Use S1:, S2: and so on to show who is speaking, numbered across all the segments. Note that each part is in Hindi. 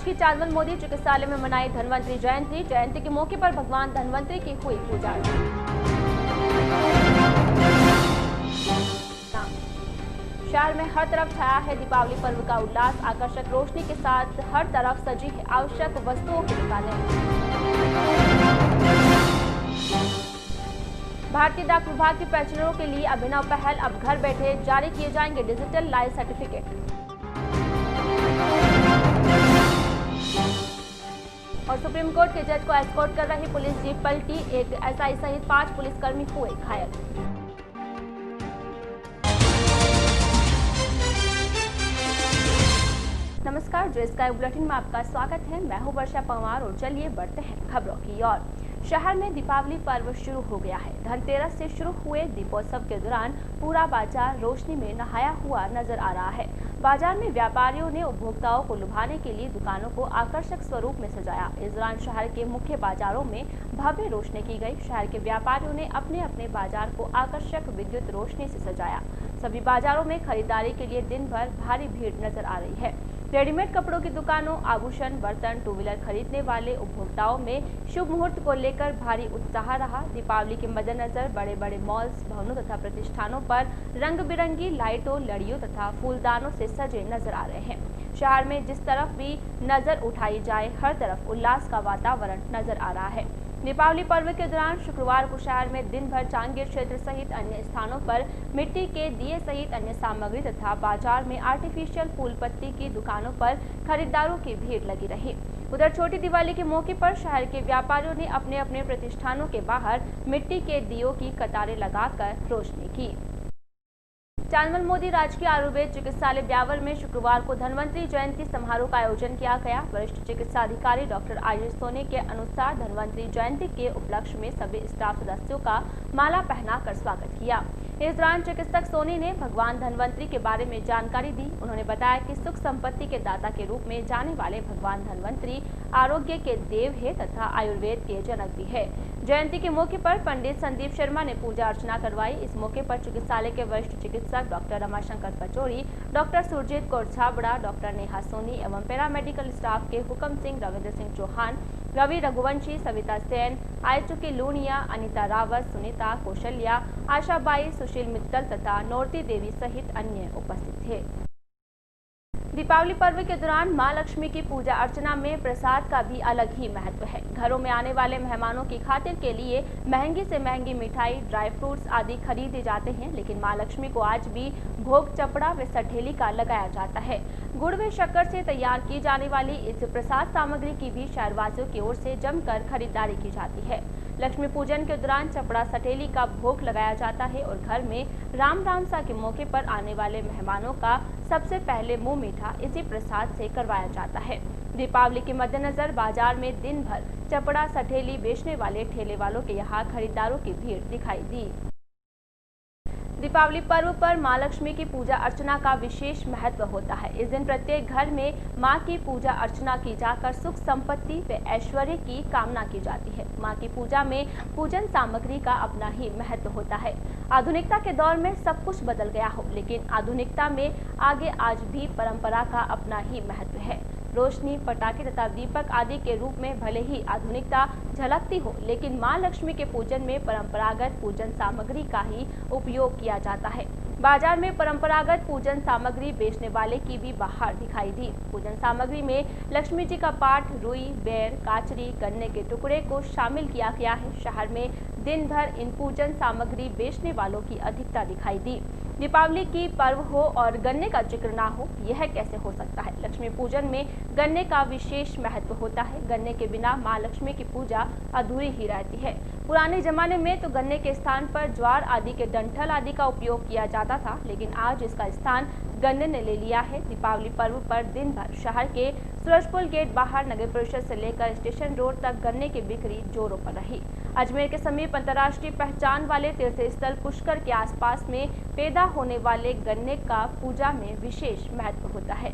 S1: राजकीय चांदवल मोदी चिकित्सालय में मनाई धन्वंतरी जयंती। जयंती के मौके पर भगवान धन्वंतरी की हुई पूजा। शहर में हर तरफ छाया है दीपावली पर्व का उल्लास। आकर्षक रोशनी के साथ हर तरफ सजी है आवश्यक वस्तुओं की दुकानें। भारतीय डाक विभाग के पेंशनरों के लिए अभिनव पहल। अब घर बैठे जारी किए जाएंगे डिजिटल लाइफ सर्टिफिकेट। और सुप्रीम कोर्ट के जज को एस्कॉर्ट कर रही पुलिस जीप पलटी। एक एसआई सहित 5 पुलिसकर्मी हुए घायल। नमस्कार, जो स्काई बुलेटिन में आपका स्वागत है। मैं हूं वर्षा पंवार और चलिए बढ़ते हैं खबरों की ओर। शहर में दीपावली पर्व शुरू हो गया है। धनतेरस से शुरू हुए दीपोत्सव के दौरान पूरा बाजार रोशनी में नहाया हुआ नजर आ रहा है। बाजार में व्यापारियों ने उपभोक्ताओं को लुभाने के लिए दुकानों को आकर्षक स्वरूप में सजाया। इस दौरान शहर के मुख्य बाजारों में भव्य रोशनी की गई। शहर के व्यापारियों ने अपने अपने बाजार को आकर्षक विद्युत रोशनी से सजाया। सभी बाजारों में खरीदारी के लिए दिन भर भारी भीड़ नजर आ रही है। रेडीमेड कपड़ों की दुकानों, आभूषण, बर्तन, टू व्हीलर खरीदने वाले उपभोक्ताओं में शुभ मुहूर्त को लेकर भारी उत्साह रहा। दीपावली के मद्देनजर बड़े बड़े मॉल्स, भवनों तथा प्रतिष्ठानों पर रंग बिरंगी लाइटों, लड़ियों तथा फूलदानों से सजे नजर आ रहे हैं। शहर में जिस तरफ भी नजर उठाई जाए, हर तरफ उल्लास का वातावरण नजर आ रहा है। दीपावली पर्व के दौरान शुक्रवार को शहर में दिन भर चांगेर क्षेत्र सहित अन्य स्थानों पर मिट्टी के दिए सहित अन्य सामग्री तथा बाजार में आर्टिफिशियल फूल पत्ती की दुकानों पर खरीदारों की भीड़ लगी रही। उधर छोटी दिवाली के मौके पर शहर के व्यापारियों ने अपने अपने प्रतिष्ठानों के बाहर मिट्टी के दियों की कतारें लगाकर रोशनी की। चांदवल मोदी राजकीय आयुर्वेद चिकित्सालय ब्यावर में शुक्रवार को धन्वंतरी जयंती समारोह का आयोजन किया गया। वरिष्ठ चिकित्सा अधिकारी डॉक्टर आयुष सोनी के अनुसार धन्वंतरी जयंती के उपलक्ष्य में सभी स्टाफ सदस्यों का माला पहनाकर स्वागत किया। इस दौरान चिकित्सक सोनी ने भगवान धन्वंतरी के बारे में जानकारी दी। उन्होंने बताया कि सुख संपत्ति के दाता के रूप में जाने वाले भगवान धन्वंतरी आरोग्य के देव है तथा आयुर्वेद के जनक भी है। जयंती के मौके पर पंडित संदीप शर्मा ने पूजा अर्चना करवाई। इस मौके पर चिकित्सालय के वरिष्ठ चिकित्सक doctor Ramashankar Pachauri, doctor Surjeet Kaur Chhabra, doctor Neha Soni एवं पैरामेडिकल स्टाफ के हुक्म सिंह, रविंद्र सिंह चौहान, रवि रघुवंशी, सविता सेन, आयचुकी लूनिया, अनिता रावत, सुनीता कौशल्या, आशाबाई, सुशील मित्तल तथा नौरती देवी सहित अन्य उपस्थित थे। दीपावली पर्व के दौरान मां लक्ष्मी की पूजा अर्चना में प्रसाद का भी अलग ही महत्व है। घरों में आने वाले मेहमानों की खातिर के लिए महंगी से महंगी मिठाई, ड्राई फ्रूट्स आदि खरीदे जाते हैं, लेकिन मां लक्ष्मी को आज भी भोग, चपड़ा व सठेली का लगाया जाता है। गुड़ व शक्कर से तैयार की जाने वाली इस प्रसाद सामग्री की भी शहरवासियों की ओर से जमकर खरीदारी की जाती है। लक्ष्मी पूजन के दौरान चपड़ा, सठेली का भोग लगाया जाता है और घर में राम राम सा के मौके पर आने वाले मेहमानों का सबसे पहले मुंह मीठा इसी प्रसाद से करवाया जाता है। दीपावली के मद्देनजर बाजार में दिन भर चपड़ा, सठेली बेचने वाले ठेले वालों के यहाँ खरीदारों की भीड़ दिखाई दी। दीपावली पर्व पर मां लक्ष्मी की पूजा अर्चना का विशेष महत्व होता है। इस दिन प्रत्येक घर में मां की पूजा अर्चना की जाकर सुख संपत्ति व ऐश्वर्य की कामना की जाती है। मां की पूजा में पूजन सामग्री का अपना ही महत्व होता है। आधुनिकता के दौर में सब कुछ बदल गया हो, लेकिन आधुनिकता में आगे आज भी परंपरा का अपना ही महत्व है। रोशनी, पटाखे तथा दीपक आदि के रूप में भले ही आधुनिकता झलकती हो, लेकिन मां लक्ष्मी के पूजन में परंपरागत पूजन सामग्री का ही उपयोग किया जाता है। बाजार में परंपरागत पूजन सामग्री बेचने वाले की भी बाहर दिखाई दी। पूजन सामग्री में लक्ष्मी जी का पाठ, रुई, बेर, काचरी, गन्ने के टुकड़े को शामिल किया गया है। शहर में दिन भर इन पूजन सामग्री बेचने वालों की अधिकता दिखाई दी। दीपावली की पर्व हो और गन्ने का जिक्र ना हो, यह कैसे हो सकता है। लक्ष्मी पूजन में गन्ने का विशेष महत्व होता है। गन्ने के बिना मां लक्ष्मी की पूजा अधूरी ही रहती है। पुराने जमाने में तो गन्ने के स्थान पर ज्वार आदि के डंठल आदि का उपयोग किया जाता था, लेकिन आज इसका स्थान गन्ने ने ले लिया है। दीपावली पर्व पर दिन भर शहर के सूरजपुर गेट बाहर नगर परिषद से लेकर स्टेशन रोड तक गन्ने की बिक्री जोरों पर रही। अजमेर के समीप अंतर्राष्ट्रीय पहचान वाले तीर्थ स्थल पुष्कर के आसपास में पैदा होने वाले गन्ने का पूजा में विशेष महत्व होता है।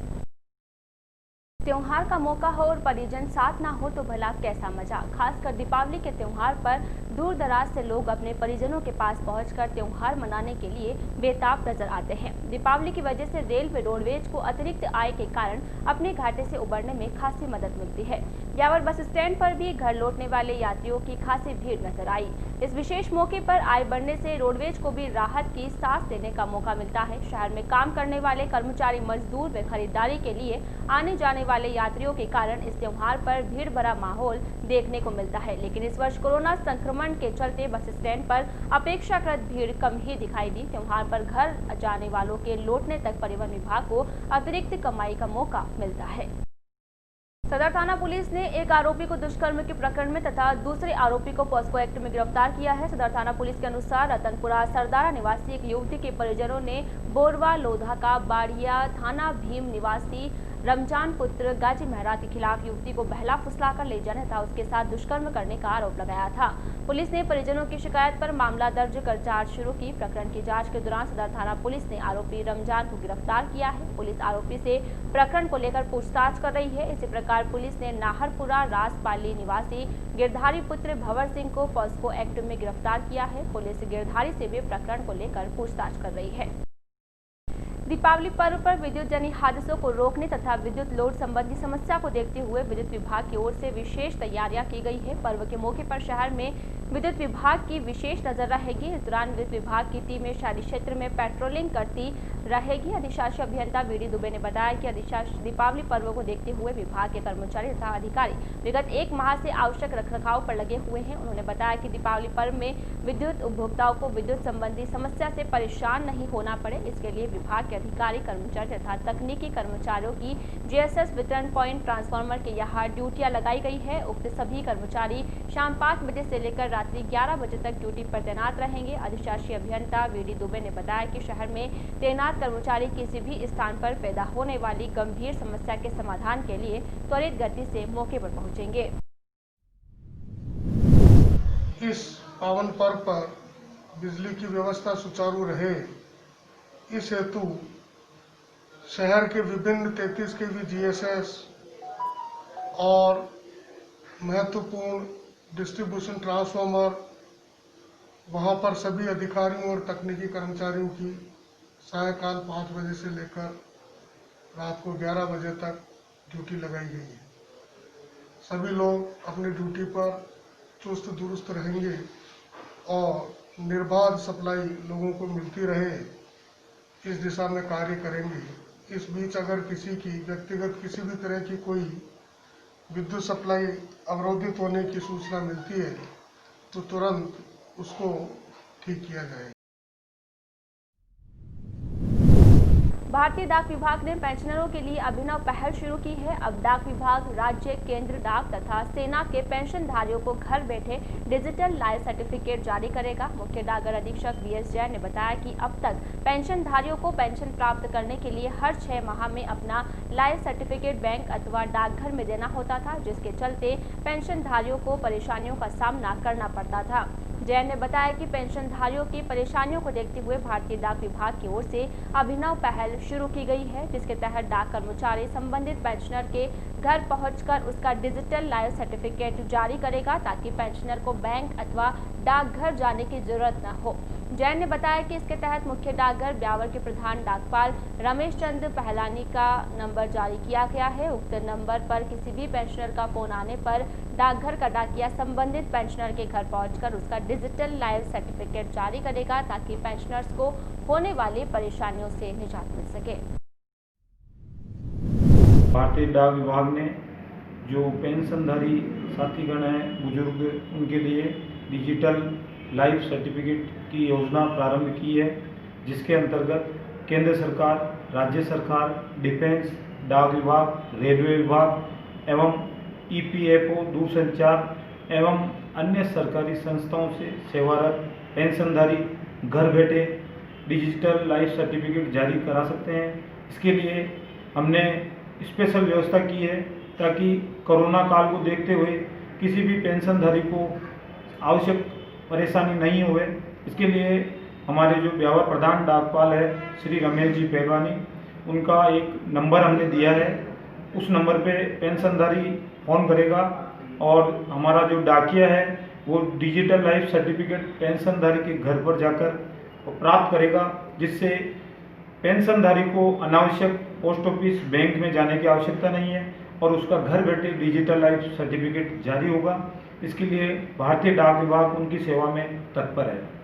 S1: त्योहार का मौका हो और परिजन साथ ना हो तो भला कैसा मजा। खासकर दीपावली के त्योहार पर दूर दराज से लोग अपने परिजनों के पास पहुंचकर त्योहार मनाने के लिए बेताब नजर आते हैं। दीपावली की वजह से रेलवे रोडवेज को अतिरिक्त आय के कारण अपने घाटे से उबरने में खासी मदद मिलती है। ब्यावर बस स्टैंड पर भी घर लौटने वाले यात्रियों की खासी भीड़ नजर आई। इस विशेष मौके पर आय बढ़ने से रोडवेज को भी राहत की सांस लेने का मौका मिलता है। शहर में काम करने वाले कर्मचारी, मजदूर व खरीदारी के लिए आने जाने वाले यात्रियों के कारण इस त्योहार पर भीड़ भरा माहौल देखने को मिलता है। लेकिन इस वर्ष कोरोना संक्रमण के चलते बस स्टैंड पर अपेक्षाकृत भीड़ कम ही दिखाई दी। त्योहार पर घर जाने वालों के लौटने तक परिवहन विभाग को अतिरिक्त कमाई का मौका मिलता है। सदर थाना पुलिस ने एक आरोपी को दुष्कर्म के प्रकरण में तथा दूसरे आरोपी को पॉस्को एक्ट में गिरफ्तार किया है। सदर थाना पुलिस के अनुसार रतनपुरा सरदारा निवासी एक युवती के परिजनों ने बोरवा लोधा का बाड़िया थाना भीम निवासी रमजान पुत्र गाजी मेहरा के खिलाफ युवती को बहला फुसलाकर ले जाने तथा उसके साथ दुष्कर्म करने का आरोप लगाया था। पुलिस ने परिजनों की शिकायत पर मामला दर्ज कर जांच शुरू की। प्रकरण की जांच के दौरान सदर थाना पुलिस ने आरोपी रमजान को गिरफ्तार किया है। पुलिस आरोपी से प्रकरण को लेकर पूछताछ कर रही है। इसी प्रकार पुलिस ने नाहरपुरा रासपाली निवासी गिरधारी पुत्र भंवर सिंह को पॉस्को एक्ट में गिरफ्तार किया है। पुलिस गिरधारी से भी प्रकरण को लेकर पूछताछ कर रही है। दीपावली पर्व पर विद्युत जनित हादसों को रोकने तथा विद्युत लोड संबंधी समस्या को देखते हुए विद्युत विभाग की ओर से विशेष तैयारियां की गई है। पर्व के मौके पर शहर में विद्युत विभाग की विशेष नजर रहेगी। इस दौरान विद्युत विभाग की टीमें शहरी क्षेत्र में पेट्रोलिंग करती रहेगी। अधिशासी अभियंता वीडी दुबे ने बताया कि दीपावली पर्व को देखते हुए विभाग के कर्मचारी तथा अधिकारी विगत एक माह से आवश्यक रखरखाव पर लगे हुए हैं। उन्होंने बताया कि दीपावली पर्व में विद्युत उपभोक्ताओं को विद्युत संबंधी समस्या से परेशान नहीं होना पड़े, इसके लिए विभाग के अधिकारी, कर्मचारी तथा तकनीकी कर्मचारियों की जीएसएस वितरण पॉइंट ट्रांसफार्मर के यहाँ ड्यूटियां लगाई गई है। उक्त सभी कर्मचारी शाम 5 बजे से लेकर रात्रि 11 बजे तक ड्यूटी पर तैनात रहेंगे। अधिशासी अभियंता वीडी दुबे ने बताया कि शहर में तैनात कर्मचारी किसी भी स्थान पर पैदा होने वाली गंभीर समस्या के समाधान के लिए त्वरित गति से मौके पर पहुंचेंगे।
S2: इस पावन पर्व पर बिजली की व्यवस्था सुचारू रहे, इस हेतु शहर के विभिन्न 33 केवी जीएसएस और महत्वपूर्ण डिस्ट्रीब्यूशन ट्रांसफार्मर, वहां पर सभी अधिकारियों और तकनीकी कर्मचारियों की सायकाल 5 बजे से लेकर रात को 11 बजे तक ड्यूटी लगाई गई है। सभी लोग अपनी ड्यूटी पर चुस्त दुरुस्त रहेंगे और निर्बाध सप्लाई लोगों को मिलती रहे, इस दिशा में कार्य करेंगे। इस बीच अगर किसी की व्यक्तिगत किसी भी तरह की कोई विद्युत सप्लाई अवरोधित होने की सूचना मिलती है तो तुरंत उसको ठीक किया जाएगा।
S1: भारतीय डाक विभाग ने पेंशनरों के लिए अभिनव पहल शुरू की है। अब डाक विभाग राज्य, केंद्र डाक तथा सेना के पेंशनधारियों को घर बैठे डिजिटल लाइफ सर्टिफिकेट जारी करेगा। मुख्य डाकघर अधीक्षक वीएस जैन ने बताया कि अब तक पेंशनधारियों को पेंशन प्राप्त करने के लिए हर 6 माह में अपना लाइफ सर्टिफिकेट बैंक अथवा डाकघर में देना होता था, जिसके चलते पेंशनधारियों को परेशानियों का सामना करना पड़ता था। जैन ने बताया कि पेंशनधारियों की परेशानियों को देखते हुए भारतीय डाक विभाग की ओर से अभिनव पहल शुरू की गई है, जिसके तहत डाक कर्मचारी संबंधित पेंशनर के घर पहुंचकर उसका डिजिटल लाइफ सर्टिफिकेट जारी करेगा, ताकि पेंशनर को बैंक अथवा डाकघर जाने की जरूरत न हो। जैन ने बताया कि इसके तहत मुख्य डाकघर ब्यावर के प्रधान डाकपाल रमेश चंद्र पहलानी का नंबर जारी किया गया है। उक्त नंबर पर किसी भी पेंशनर का फोन आने पर डाकघर का डाकिया संबंधित पेंशनर के घर पहुंचकर उसका डिजिटल लाइफ सर्टिफिकेट जारी करेगा, ताकि पेंशनर्स को होने वाली परेशानियों से निजात मिल सके।
S3: भारतीय डाक विभाग ने जो पेंशनधारी साथीगण हैं, बुजुर्ग, उनके लिए डिजिटल लाइफ सर्टिफिकेट की योजना प्रारंभ की है, जिसके अंतर्गत केंद्र सरकार, राज्य सरकार, डिफेंस, डाक विभाग, रेलवे विभाग एवं ईपीएफओ, दूरसंचार एवं अन्य सरकारी संस्थाओं से सेवारत पेंशनधारी घर बैठे डिजिटल लाइफ सर्टिफिकेट जारी करा सकते हैं। इसके लिए हमने स्पेशल व्यवस्था की है, ताकि कोरोना काल को देखते हुए किसी भी पेंशनधारी को आवश्यक परेशानी नहीं हुए। इसके लिए हमारे जो ब्यावर प्रधान डाकपाल है श्री रमेश जी पहलवानी, उनका एक नंबर हमने दिया है, उस नंबर पे पेंशनधारी फ़ोन करेगा और हमारा जो डाकिया है वो डिजिटल लाइफ सर्टिफिकेट पेंशनधारी के घर पर जाकर प्राप्त करेगा, जिससे पेंशनधारी को अनावश्यक पोस्ट ऑफिस बैंक में जाने की आवश्यकता नहीं है और उसका घर बैठे डिजिटल लाइफ सर्टिफिकेट जारी होगा। इसके लिए भारतीय डाक विभाग उनकी सेवा में तत्पर है।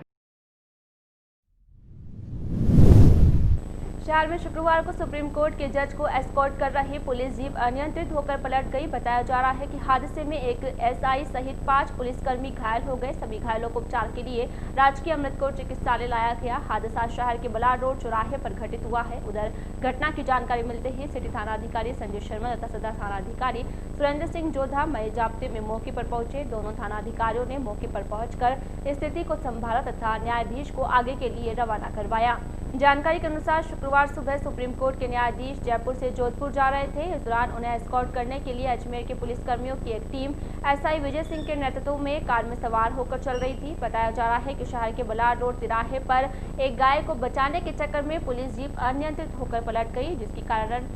S1: शहर में शुक्रवार को सुप्रीम कोर्ट के जज को एस्कॉर्ट कर रही पुलिस जीप अनियंत्रित होकर पलट गई। बताया जा रहा है कि हादसे में एक एसआई सहित 5 पुलिसकर्मी घायल हो गए। सभी घायलों को उपचार के लिए राजकीय अमृतकोट चिकित्सालय लाया गया। हादसा शहर के बलाड रोड चौराहे पर घटित हुआ है। उधर घटना की जानकारी मिलते ही सिटी थानाधिकारी संजय शर्मा तथा सदर थानाधिकारी सुरेंद्र सिंह जोधा मई जाब्ते में मौके पर पहुंचे। दोनों थानाधिकारियों ने मौके पर पहुंचकर स्थिति को संभाला तथा न्यायाधीश को आगे के लिए रवाना करवाया। जानकारी के अनुसार शुक्रवार सुबह सुप्रीम कोर्ट के न्यायाधीश जयपुर से जोधपुर जा रहे थे। इस दौरान उन्हें एस्कॉर्ट करने के लिए अजमेर के पुलिसकर्मियों की एक टीम एसआई विजय सिंह के नेतृत्व में कार में सवार होकर चल रही थी। बताया जा रहा है कि शहर के बलाड रोड तिराहे पर एक गाय को बचाने के चक्कर में पुलिस जीप अनियंत्रित होकर पलट गई, जिसके कारण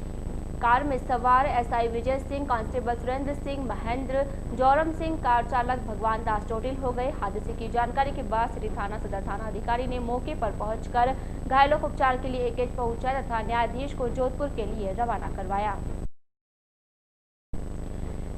S1: कार में सवार SI Vijay Singh, constable Surendra Singh, Mahendra, जौरम Singh, car चालक भगवान दास चोटिल हो गए। हादसे की जानकारी के बाद सिटी थाना सदर थाना अधिकारी ने मौके पर पहुंचकर घायलों को उपचार के लिए एकेज पहुंचाया तथा न्यायाधीश को जोधपुर के लिए रवाना करवाया।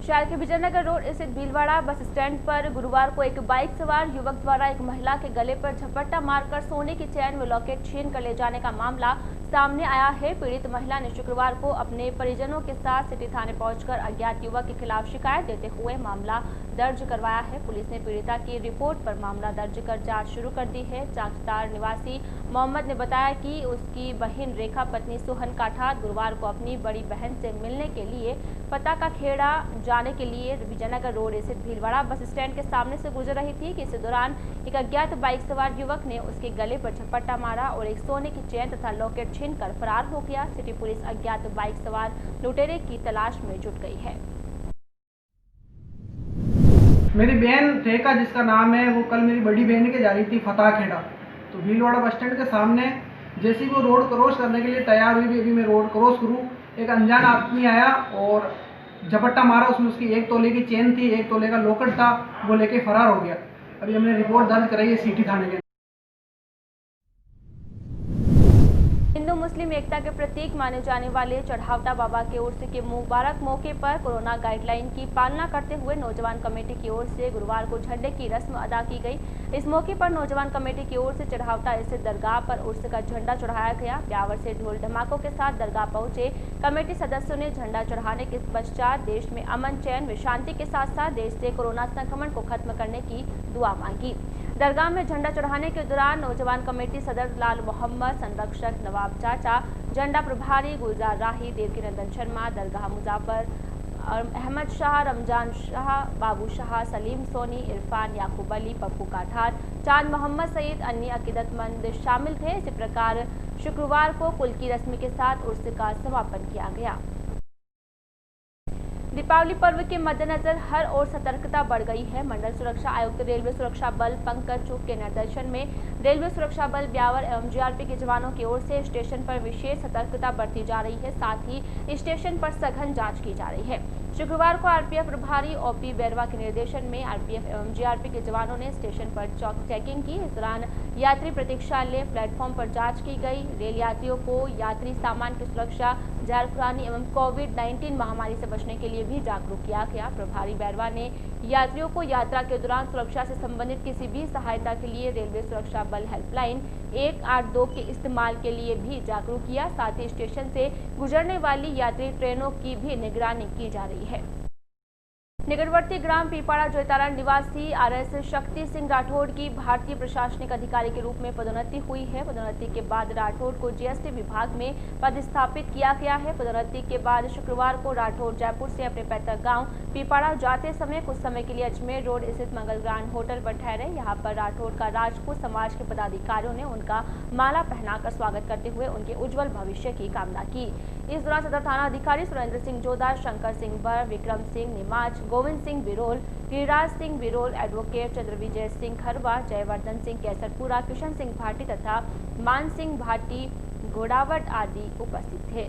S1: शहर के विजयनगर रोड स्थित भीलवाड़ा बस स्टैंड पर गुरुवार को एक बाइक सवार युवक द्वारा एक महिला के गले पर झपट्टा मारकर सोने की चैन व लॉकेट छीन कर ले जाने का मामला सामने आया है। पीड़ित महिला ने शुक्रवार को अपने परिजनों के साथ सिटी थाने पहुंचकर अज्ञात युवक के खिलाफ शिकायत देते हुए मामला दर्ज करवाया है। पुलिस ने पीड़िता की रिपोर्ट पर मामला दर्ज कर जांच शुरू कर दी है। चाकतार निवासी मोहम्मद ने बताया कि उसकी बहन रेखा पत्नी सोहन काठात गुरुवार को अपनी बड़ी बहन से मिलने के लिए पता का खेड़ा जाने के लिए विजयनगर रोड स्थित भीलवाड़ा बस स्टैंड के सामने से गुजर रही थी कि इस दौरान एक अज्ञात बाइक सवार युवक ने उसके गले पर झपट्टा मारा और एक सोने की चेन तथा लॉकेट छीनकर फरार हो गया। सिटी पुलिस अज्ञात बाइक सवार लुटेरे की तलाश में जुट गई है।
S4: मेरी बहन रेखा जिसका नाम है, वो कल मेरी बड़ी बहन के जा रही थी फतेह खेड़ा, तो भीलवाड़ा बस स्टैंड के सामने जैसे ही वो रोड क्रॉस करने के लिए तैयार हुई, अभी मैं रोड क्रॉस करूँ, एक अनजान आदमी आया और झपट्टा मारा। उसमें उसकी 1 तोले की चेन थी, 1 तोले का लॉकेट था, वो लेके फरार हो गया। अभी हमने रिपोर्ट दर्ज कराई है सिटी थाने के।
S1: हिंदू मुस्लिम एकता के प्रतीक माने जाने वाले चढ़ावता बाबा के उर्स के मुबारक मौके पर कोरोना गाइडलाइन की पालना करते हुए नौजवान कमेटी की ओर से गुरुवार को झंडे की रस्म अदा की गई। इस मौके पर नौजवान कमेटी की ओर से चढ़ावता स्थित दरगाह पर उर्स का झंडा चढ़ाया गया। ब्यावर से ढोल धमाकों के साथ दरगाह पहुंचे कमेटी सदस्यों ने झंडा चढ़ाने के पश्चात देश में अमन, चैन व शांति के साथ साथ देश से कोरोना संक्रमण को खत्म करने की दुआ मांगी। दरगाह में झंडा चढ़ाने के दौरान नौजवान कमेटी सदर लाल मोहम्मद, संरक्षक नवाब चाचा, झंडा प्रभारी गुलजार राही, देवकीनंदन शर्मा, दरगाह मुजाफर अहमद शाह, रमजान शाह, बाबू शाह, सलीम सोनी, इरफान, याकूब अली, पप्पू काठार, चांद मोहम्मद सहित अन्य अकीदतमंद शामिल थे। इसी प्रकार शुक्रवार को कुल की रस्म के साथ उर्स का समापन किया गया। दीपावली पर्व के मद्देनजर हर ओर सतर्कता बढ़ गई है। मंडल सुरक्षा आयुक्त रेलवे सुरक्षा बल पंकज चुग के निर्देशन में रेलवे सुरक्षा बल ब्यावर एवं जीआरपी के जवानों की ओर से स्टेशन पर विशेष सतर्कता बरती जा रही है। साथ ही स्टेशन पर सघन जांच की जा रही है। शुक्रवार को आरपीएफ प्रभारी ओपी बैरवा के निर्देशन में आरपीएफ एवं जीआरपी के जवानों ने स्टेशन पर चेकिंग की। इस दौरान यात्री प्रतीक्षालय प्लेटफॉर्म पर जांच की गई। रेल यात्रियों को यात्री सामान की सुरक्षा, जहरखानी एवं कोविड-19 महामारी से बचने के लिए भी जागरूक किया गया। प्रभारी बैरवा ने यात्रियों को यात्रा के दौरान सुरक्षा से संबंधित किसी भी सहायता के लिए रेलवे सुरक्षा बल हेल्पलाइन 182 के इस्तेमाल के लिए भी जागरूक किया। साथ ही स्टेशन से गुजरने वाली यात्री ट्रेनों की भी निगरानी की जा रही है। निकटवर्ती ग्राम पीपाड़ा जोईतारा निवासी आरएस शक्ति सिंह राठौड़ की भारतीय प्रशासनिक अधिकारी के रूप में पदोन्नति हुई है। पदोन्नति के बाद राठौड़ को जीएसटी विभाग में पदस्थापित किया गया है। पदोन्नति के बाद शुक्रवार को राठौड़ जयपुर से अपने पैतृक गांव पीपाड़ा जाते समय कुछ समय के लिए अजमेर रोड स्थित मंगल ग्रांड होटल पर ठहरे। यहाँ पर राठौड़ का राजपूत समाज के पदाधिकारियों ने उनका माला पहनाकर स्वागत करते हुए उनके उज्जवल भविष्य की कामना की। इस दौरान सदर थाना अधिकारी सुरेंद्र सिंह जोधा, शंकर सिंह बर, विक्रम सिंह निमाज, गोविंद सिंह बिरोल, गिरिराज सिंह बिरोल, एडवोकेट चंद्रविजय सिंह खरवा, जयवर्धन सिंह केसरपुरा, किशन सिंह भाटी तथा मान सिंह भाटी घोड़ावट आदि उपस्थित थे।